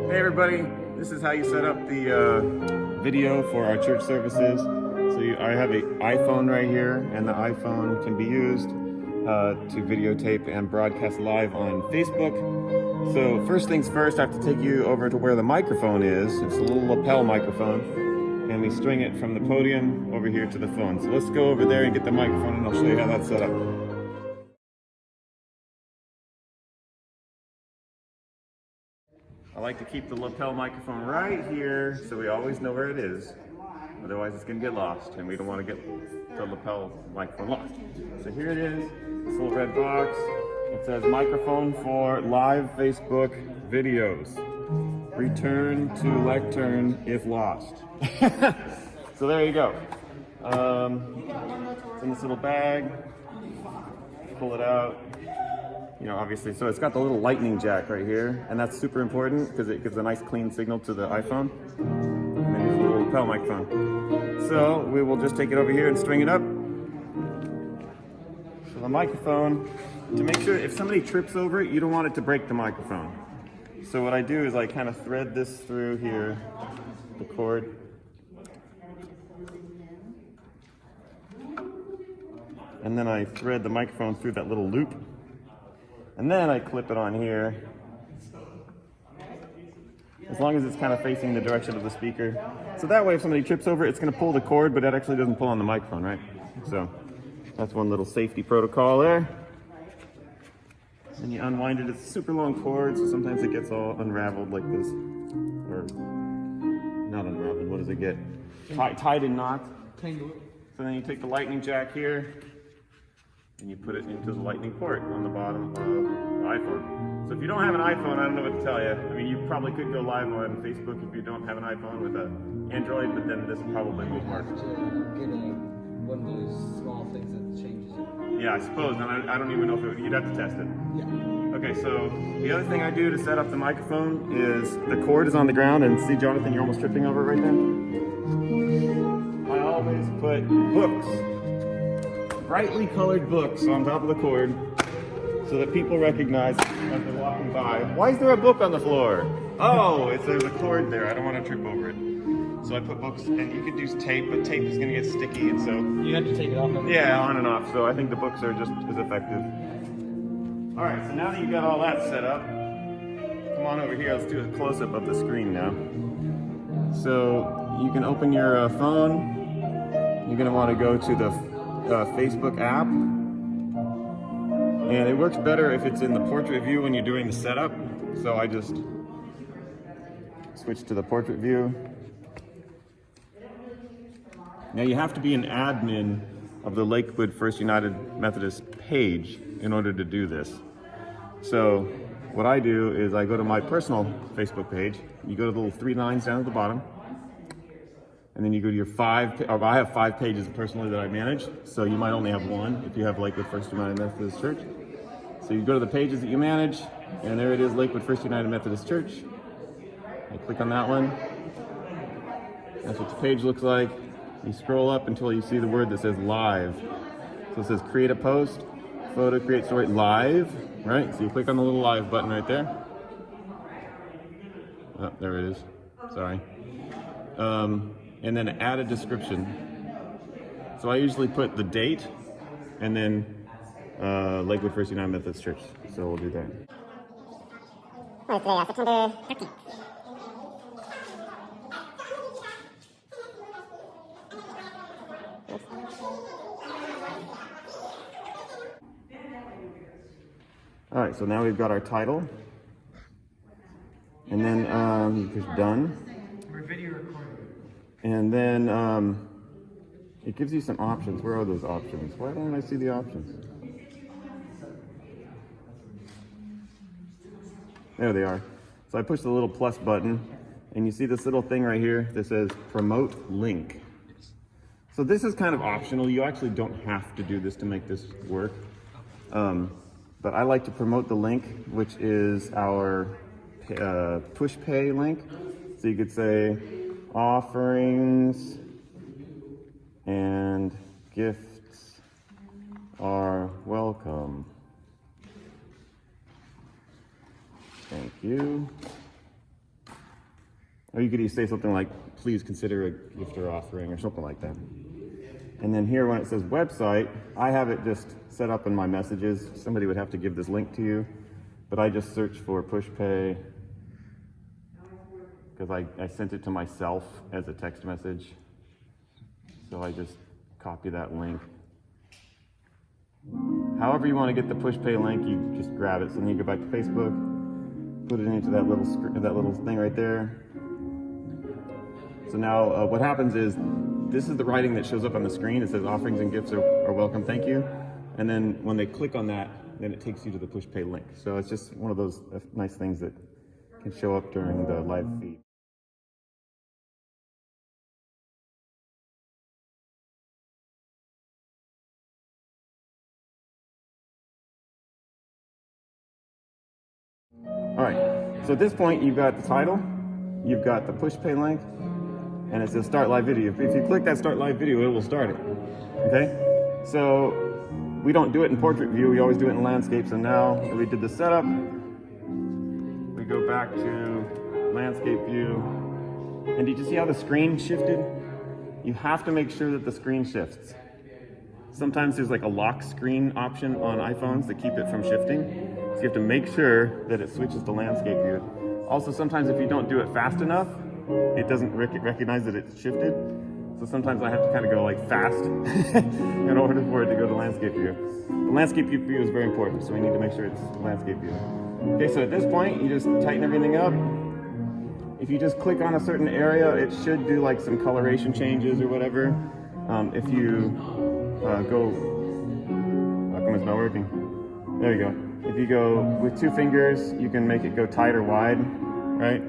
Hey everybody, this is how you set up the video for our church services. So I have an iPhone right here, and the iPhone can be used to videotape and broadcast live on Facebook. So first things first, I have to take you over to where the microphone is. It's a little lapel microphone, and we string it from the podium over here to the phone. So let's go over there and get the microphone, and I'll show you how that's set up. I like to keep the lapel microphone right here so we always know where it is. Otherwise it's going to get lost, and we don't want to get the lapel microphone lost. So here it is, this little red box. It says microphone for live Facebook videos. Return to lectern if lost. So there you go. It's in this little bag. Pull it out. You know, obviously, so it's got the little lightning jack right here, and that's super important because it gives a nice clean signal to the iPhone. And then here's a little lapel microphone. So we will just take it over here and string it up. So the microphone, to make sure if somebody trips over it, you don't want it to break the microphone. So what I do is I kind of thread this through here, the cord. And then I thread the microphone through that little loop. And then I clip it on here, as long as it's kind of facing the direction of the speaker. So that way if somebody trips over it, it's going to pull the cord, but it actually doesn't pull on the microphone, right? So that's one little safety protocol there. And you unwind it. It's a super long cord, so sometimes it gets all unraveled like this. Or not unraveled, what does it get? Tied in knots. So then you take the lightning jack here, and you put it into the lightning port on the bottom of the iPhone. So if you don't have an iPhone, I don't know what to tell you. I mean, you probably could go live on Facebook if you don't have an iPhone with an Android, but then this probably won't work. Get one of those small things that changes it. Yeah, I suppose, and I don't even know if it would, you'd have to test it. Yeah. Okay, so the other thing I do to set up the microphone is the cord is on the ground, and see, Jonathan, you're almost tripping over it right there. I always put books, brightly colored books on top of the cord so that people recognize as they're walking by. Why is there a book on the floor? Oh, there's a cord there. I don't want to trip over it. So I put books, and you could use tape, but tape is going to get sticky, and so... You have to take it off. Yeah, on and off. So I think the books are just as effective. All right, so now that you've got all that set up, come on over here. Let's do a close-up of the screen now. So you can open your phone. You're going to want to go to the Facebook app, and it works better if it's in the portrait view when you're doing the setup. So I just switch to the portrait view. Now you have to be an admin of the Lakewood First United Methodist page in order to do this. So what I do is I go to my personal Facebook page. You go to the little 3 lines down at the bottom. And then you go to your I have 5 pages personally that I manage, so you might only have 1 if you have Lakewood First United Methodist Church. So you go to the pages that you manage, and there it is, Lakewood First United Methodist Church. I click on that one. That's what the page looks like. You scroll up until you see the word that says live. So it says create a post, photo, create story, live, right? So you click on the little live button right there. Oh, there it is, sorry. And then add a description. So I usually put the date and then Lakewood First United Methodist Church. So we'll do that. Oh, today, September 13th. All right, so now we've got our title. And then you push done. We're video recording. And then it gives you some options. Where are those options? Why don't I see the options? There they are. So I push the little plus button, and you see this little thing right here that says promote link. So this is kind of optional. You actually don't have to do this to make this work. But I like to promote the link, which is our push pay link. So you could say offerings and gifts are welcome. Thank you. Or you could say something like, please consider a gift or offering or something like that. And then here when it says website, I have it just set up in my messages. Somebody would have to give this link to you, but I just search for PushPay because I sent it to myself as a text message. So I just copy that link. However you want to get the PushPay link, you just grab it. So then you go back to Facebook, put it into that little thing right there. So now what happens is, this is the writing that shows up on the screen. It says offerings and gifts are welcome, thank you. And then when they click on that, then it takes you to the PushPay link. So it's just one of those nice things that can show up during the live feed. All right, so at this point, you've got the title, you've got the PushPay link, and it says start live video. If you click that start live video, it will start it, okay? So we don't do it in portrait view, we always do it in landscape. So now that we did the setup, we go back to landscape view. And did you see how the screen shifted? You have to make sure that the screen shifts. Sometimes there's like a lock screen option on iPhones that keep it from shifting. So you have to make sure that it switches to landscape view. Also, sometimes if you don't do it fast enough, it doesn't recognize that it's shifted. So sometimes I have to kind of go like fast in order for it to go to landscape view. The landscape view is very important, so we need to make sure it's landscape view. Okay, so at this point, you just tighten everything up. If you just click on a certain area, it should do like some coloration changes or whatever. If you go, how come it's not working? There you go. If you go with 2 fingers, you can make it go tight or wide, right?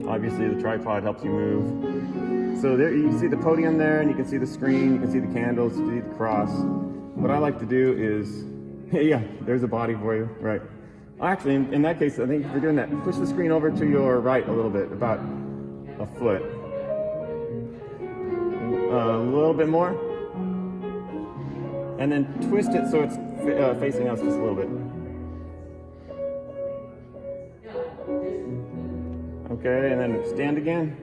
Obviously the tripod helps you move. So there you see the podium there, and you can see the screen, you can see the candles, you can see the cross. What I like to do is, yeah, there's a body for you, right? Actually, in that case, I think if you're doing that, push the screen over to your right a little bit, about a foot. A little bit more. And then twist it so it's facing us just a little bit. Okay, and then stand again.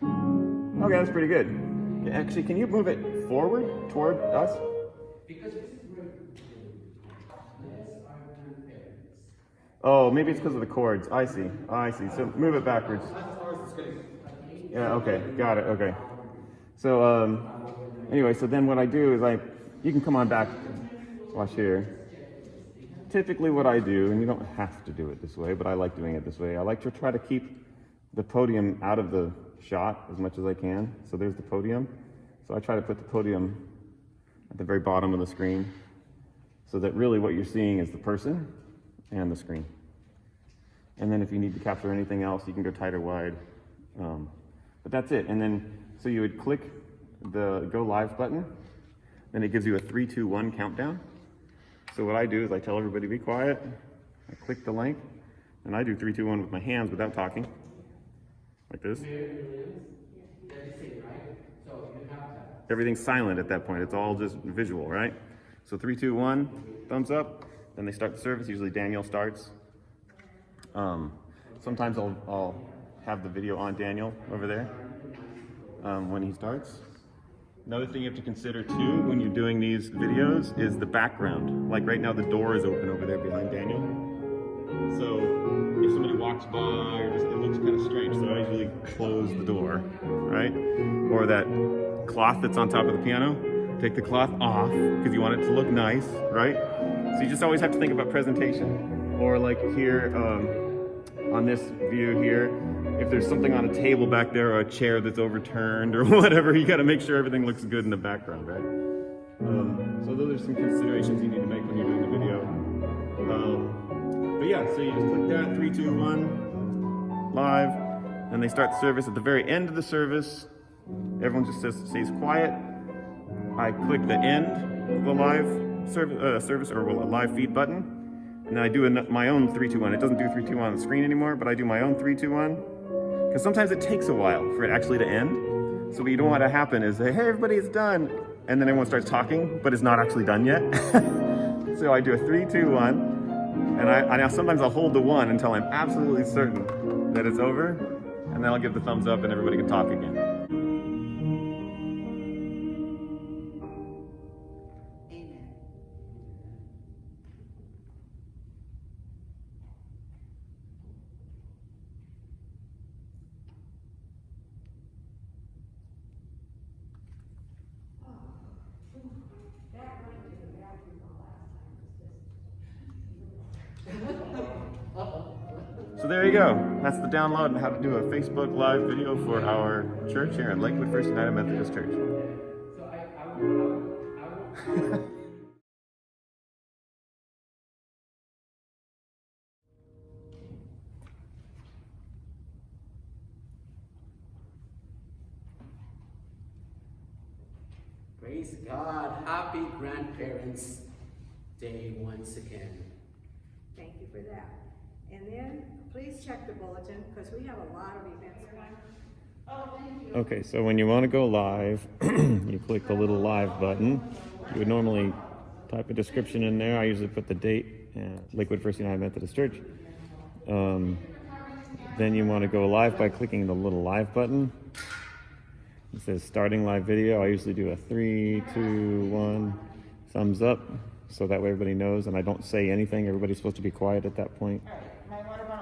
Okay, that's pretty good. Actually, can you move it forward toward us? Oh, maybe it's because of the cords. I see. So move it backwards. Yeah, okay, got it, okay. So, anyway, so then what I do is you can come on back, watch here. Typically what I do, and you don't have to do it this way, but I like doing it this way. I like to try to keep the podium out of the shot as much as I can. So there's the podium. So I try to put the podium at the very bottom of the screen so that really what you're seeing is the person and the screen. And then if you need to capture anything else, you can go tight or wide. But that's it. And then, so you would click the Go Live button, then it gives you a 3, 2, 1 countdown. So what I do is I tell everybody be quiet, I click the link, and I do 3, 2, 1 with my hands without talking, like this. Everything's silent at that point, it's all just visual, right? So 3, 2, 1, thumbs up, then they start the service, usually Daniel starts. Sometimes I'll have the video on Daniel over there when he starts. Another thing you have to consider too when you're doing these videos is the background. Like right now the door is open over there behind Daniel. So if somebody walks by or just, it looks kind of strange, so I usually close the door, right? Or that cloth that's on top of the piano, take the cloth off because you want it to look nice, right? So you just always have to think about presentation. Or like here, on this view here, if there's something on a table back there or a chair that's overturned or whatever, you got to make sure everything looks good in the background, right? So those are some considerations you need to make when you're doing the video. But yeah, so you just click that, 3, 2, 1, live, and they start the service. At the very end of the service, everyone just stays quiet. I click the end of the live service or a live feed button. And then I do my own 3, 2, 1. It doesn't do 3, 2, 1 on the screen anymore, but I do my own 3, 2, 1. Because sometimes it takes a while for it actually to end. So what you don't want to happen is, hey, everybody, it's done. And then everyone starts talking, but it's not actually done yet. So I do a 3, 2, 1. And I sometimes I'll hold the 1 until I'm absolutely certain that it's over, and then I'll give the thumbs up and everybody can talk again. So there you go. That's the download and how to do a Facebook Live video for our church here at Lakewood First United Methodist Church. Praise God. Happy Grandparents' Day once again. Thank you for that. And then please check the bulletin because we have a lot of events going on. Okay, so when you want to go live, you click the little live button. You would normally type a description in there. I usually put the date, Lakewood First United Methodist Church. Then you want to go live by clicking the little live button. It says starting live video. I usually do a 3, 2, 1 thumbs up, so that way everybody knows and I don't say anything. Everybody's supposed to be quiet at that point.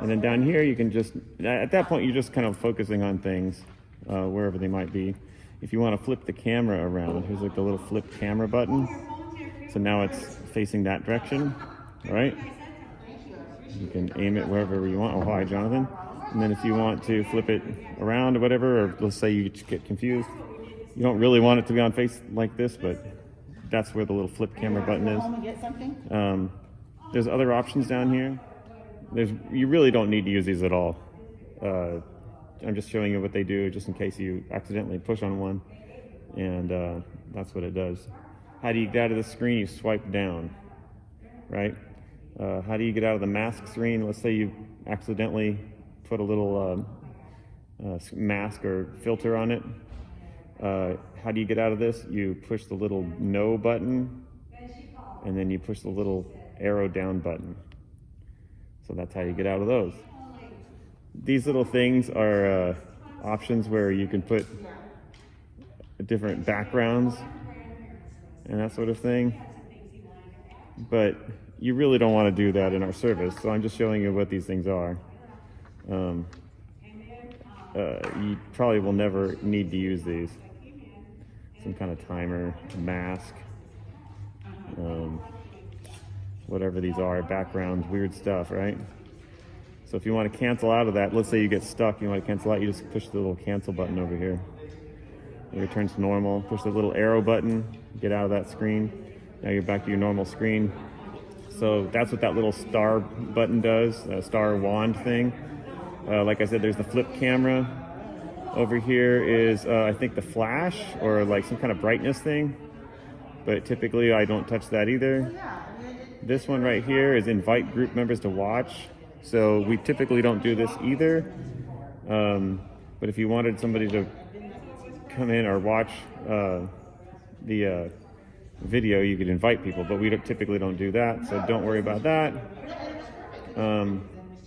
And then down here, you can just, at that point, you're just kind of focusing on things, wherever they might be. If you want to flip the camera around, here's like the little flip camera button. So now it's facing that direction, all right? You can aim it wherever you want. Oh, hi, Jonathan. And then if you want to flip it around or whatever, or let's say you get confused, you don't really want it to be on face like this, but that's where the little flip camera button is. There's other options down here. You really don't need to use these at all. I'm just showing you what they do just in case you accidentally push on one, and that's what it does. How do you get out of the screen? You swipe down, right? How do you get out of the mask screen? Let's say you accidentally put a little mask or filter on it. How do you get out of this? You push the little no button, and then you push the little arrow down button. So that's how you get out of those. These little things are options where you can put different backgrounds and that sort of thing. But you really don't want to do that in our service, so I'm just showing you what these things are. You probably will never need to use these. Some kind of timer, mask, whatever these are, backgrounds, weird stuff, right? So if you want to cancel out of that, let's say you get stuck, you want to cancel out, you just push the little cancel button over here. It returns to normal. Push the little arrow button, get out of that screen. Now you're back to your normal screen. So that's what that little star button does, star wand thing. Like I said, there's the flip camera. Over here is, I think, the flash or like some kind of brightness thing. But typically I don't touch that either. This one right here is invite group members to watch. So we typically don't do this either. But if you wanted somebody to come in or watch the video, you could invite people, but we typically don't do that, so don't worry about that.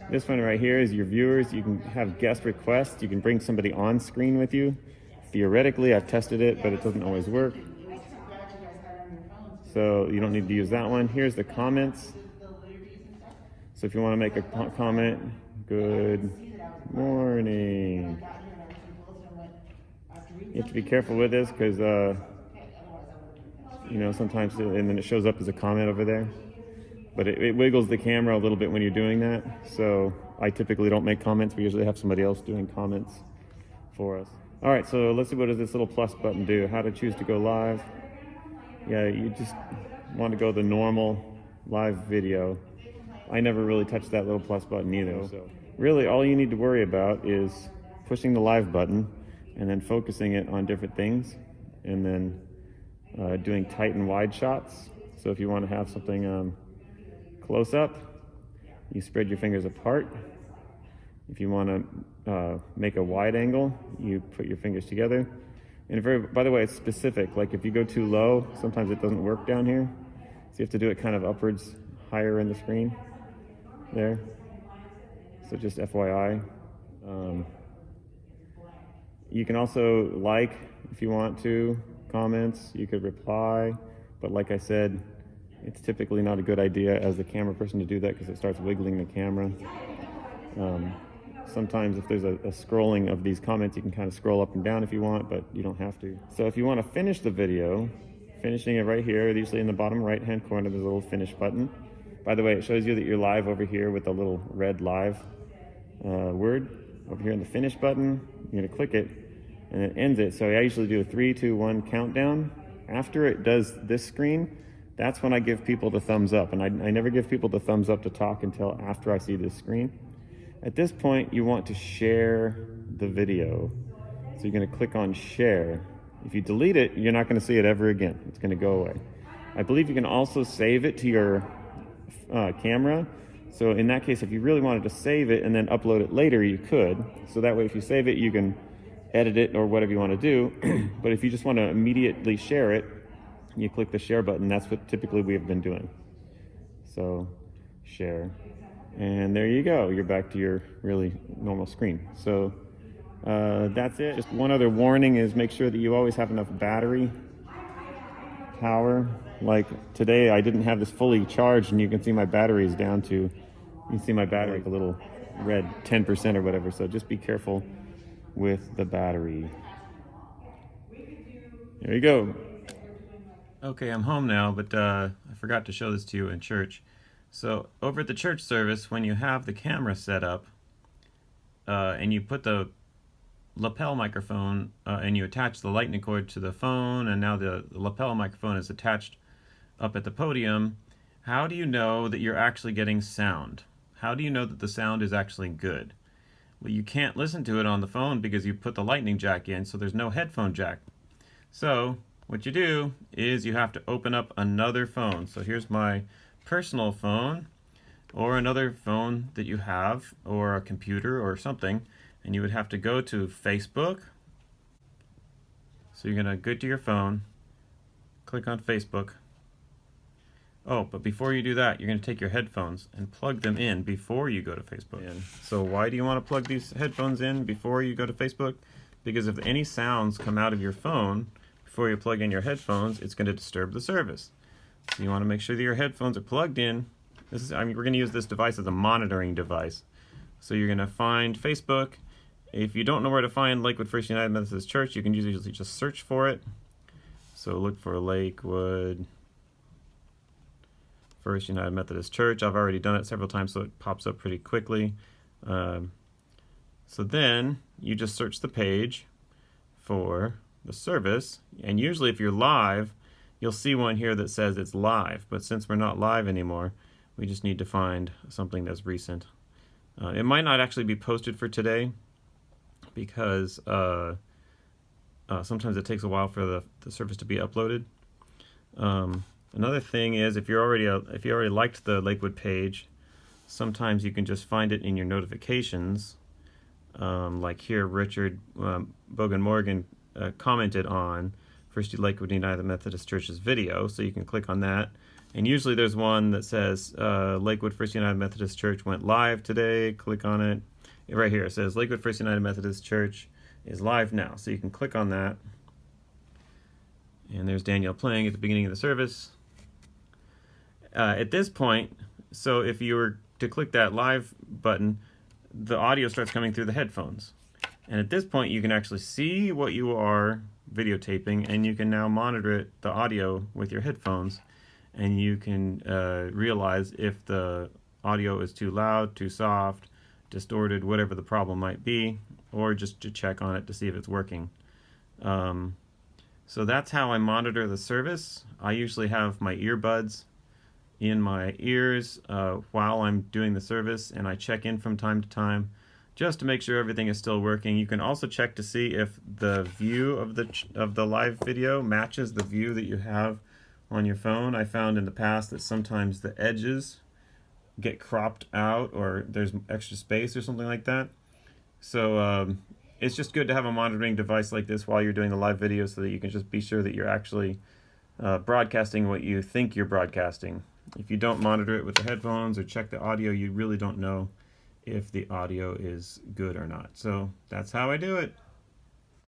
This one right here is your viewers. You can have guest requests. You can bring somebody on screen with you. Theoretically, I've tested it, but it doesn't always work. So you don't need to use that one. Here's the comments. So if you want to make a comment, good morning. You have to be careful with this because, you know, sometimes, and then it shows up as a comment over there. But it wiggles the camera a little bit when you're doing that. So I typically don't make comments. We usually have somebody else doing comments for us. All right, so let's see, what does this little plus button do? How to choose to go live. Yeah, you just want to go the normal live video. I never really touched that little plus button either. So really all you need to worry about is pushing the live button and then focusing it on different things, and then doing tight and wide shots. So if you want to have something close up, you spread your fingers apart. If you want to make a wide angle, you put your fingers together. And by the way, it's specific. Like if you go too low, sometimes it doesn't work down here. So you have to do it kind of upwards, higher in the screen. there. So just FYI. You can also like if you want to, comments, you could reply, but like I said, it's typically not a good idea as the camera person to do that because it starts wiggling the camera. Sometimes if there's a scrolling of these comments, you can kind of scroll up and down if you want, but you don't have to. So if you want to finish the video, finishing it right here, usually in the bottom right hand corner, there's a little finish button. By the way, it shows you that you're live over here with the little red live word. Over here in the finish button, you're gonna click it and it ends it. So I usually do a 3, 2, 1 countdown. After it does this screen, that's when I give people the thumbs up. And I never give people the thumbs up to talk until after I see this screen. At this point, you want to share the video. So you're gonna click on share. If you delete it, you're not gonna see it ever again. It's gonna go away. I believe you can also save it to your camera. So in that case, if you really wanted to save it and then upload it later, you could. So that way, if you save it, you can edit it or whatever you want to do. But if you just want to immediately share it, you click the share button. That's what typically we have been doing. So share. And there you go. You're back to your really normal screen. So that's it. Just one other warning is make sure that you always have enough battery power. Like today, I didn't have this fully charged, and you can see my battery is down to, you can see my battery like a little red 10% or whatever. So just be careful with the battery. There you go. Okay, I'm home now, but I forgot to show this to you in church. So over at the church service, when you have the camera set up and you put the lapel microphone and you attach the lightning cord to the phone, and now the lapel microphone is attached up at the podium, how do you know that you're actually getting sound? How do you know that the sound is actually good? Well, you can't listen to it on the phone because you put the lightning jack in, so there's no headphone jack. So what you do is you have to open up another phone. So here's my personal phone, or another phone that you have, or a computer or something, and you would have to go to Facebook. So you're gonna go to your phone, click on Facebook. Oh, but before you do that, you're going to take your headphones and plug them in before you go to Facebook. So why do you want to plug these headphones in before you go to Facebook? Because if any sounds come out of your phone before you plug in your headphones, it's going to disturb the service. So you want to make sure that your headphones are plugged in. We're going to use this device as a monitoring device. So you're going to find Facebook. If you don't know where to find Lakewood First United Methodist Church, you can usually just search for it. So look for Lakewood First United Methodist Church. I've already done it several times, so it pops up pretty quickly. So then you just search the page for the service, and usually if you're live, you'll see one here that says it's live, but since we're not live anymore, we just need to find something that's recent. It might not actually be posted for today because sometimes it takes a while for the service to be uploaded. Another thing is if you already liked the Lakewood page, sometimes you can just find it in your notifications. Like here, Richard Bogan Morgan commented on First Lakewood United Methodist Church's video, so you can click on that. And usually there's one that says Lakewood First United Methodist Church went live today. Click on it. Right here it says Lakewood First United Methodist Church is live now, so you can click on that. And there's Danielle playing at the beginning of the service. At this point, so if you were to click that live button, the audio starts coming through the headphones. And at this point, you can actually see what you are videotaping, and you can now monitor the audio with your headphones, and you can realize if the audio is too loud, too soft, distorted, whatever the problem might be, or just to check on it to see if it's working. So that's how I monitor the service. I usually have my earbuds in my ears while I'm doing the service, and I check in from time to time just to make sure everything is still working. You can also check to see if the view of the live video matches the view that you have on your phone. I found in the past that sometimes the edges get cropped out, or there's extra space or something like that. So it's just good to have a monitoring device like this while you're doing the live video, so that you can just be sure that you're actually broadcasting what you think you're broadcasting. If you don't monitor it with the headphones or check the audio, you really don't know if the audio is good or not. So that's how I do it.